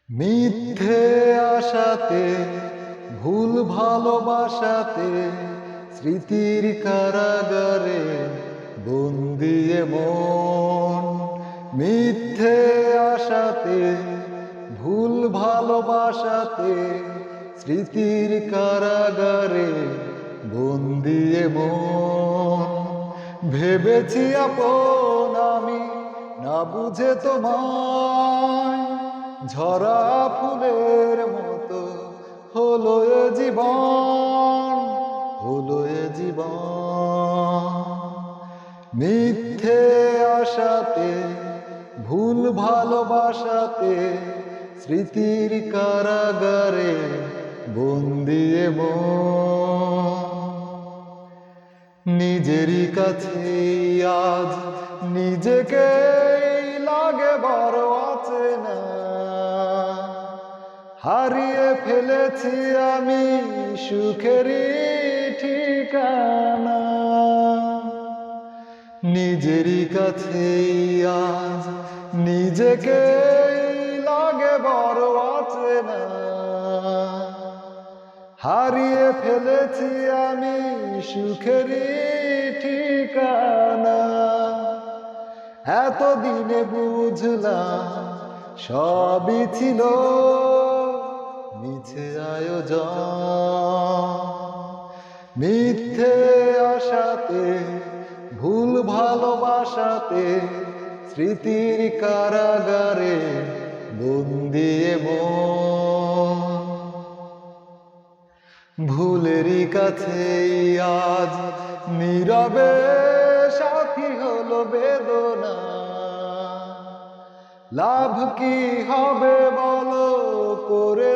মিথ্যে আশাতে ভুল ভালোবাসাতে স্মৃতির কারাগারে বন্দিয়ে মন। মিথ্যে আশাতে ভুল ভালোবাসাতে স্মৃতির কারাগারে বন্দিয়ে মন। ভেবেছি আপন আমি, না বুঝে তোমায়, ঝরা ফুলের মতো হলো এ জীবন, হলো এ জীবন। মিথ্যে আশাতে ভুল ভালোবাসাতে স্মৃতির কারাগারে বন্দিয়ে মন। নিজেরই কাছে আজ নিজেকে লাগে বড় অচেনা, হারিয়ে ফেলেছি আমি সুখেরই ঠিকানা। নিজেরই কাছে আজ নিজেকে লাগে বড় অচেনা, হারিয়ে ফেলেছি আমি সুখেরই ঠিকানা। এতদিনে বুঝলাম সবই ছিল মিছে আয়োজন। মিথ্যে আশাতে ভুল ভালোবাসাতে স্মৃতির কারাগারে বন্দিয়ে মন। ভুলেরই কাছে আজ নীরবে সাথী হলো বেদনা। লাভ কি হবে বলো করে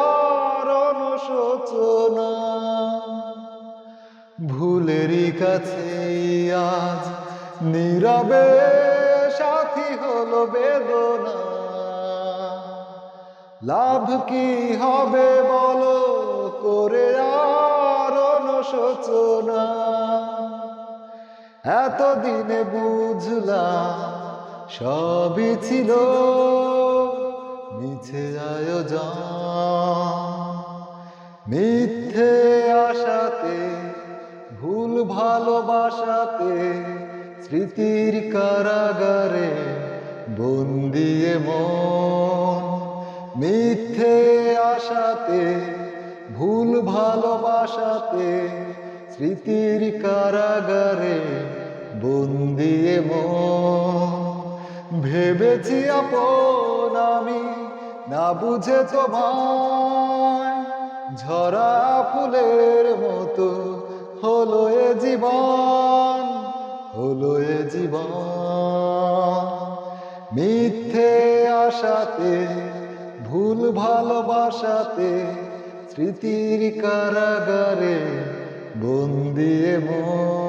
আর অনুশোচনা। ভুলেরই কাছে আজ নীরবে সাথী হলো বেদনা। লাভ কি হবে বলো করে আর অনুশোচনা। এতদিনে বুঝলাম সবই ছিল মিছে আয়োজন। মিথ্যে আশাতে ভুল ভালোবাসাতে স্মৃতির কারাগারে বন্দিয়ে মন। মিথ্যে আশাতে ভুল ভালোবাসাতে স্মৃতির কারাগারে বন্দিয়ে মন। ভেবেছি আপন আমি, না বুঝে তোমায়, ঝরা ফুলের মতো হলো এ জীবন, হলো এ জীবন। মিথ্যে আশাতে ভুল ভালোবাসাতে স্মৃতির কারাগারে বন্দিয়ে মন।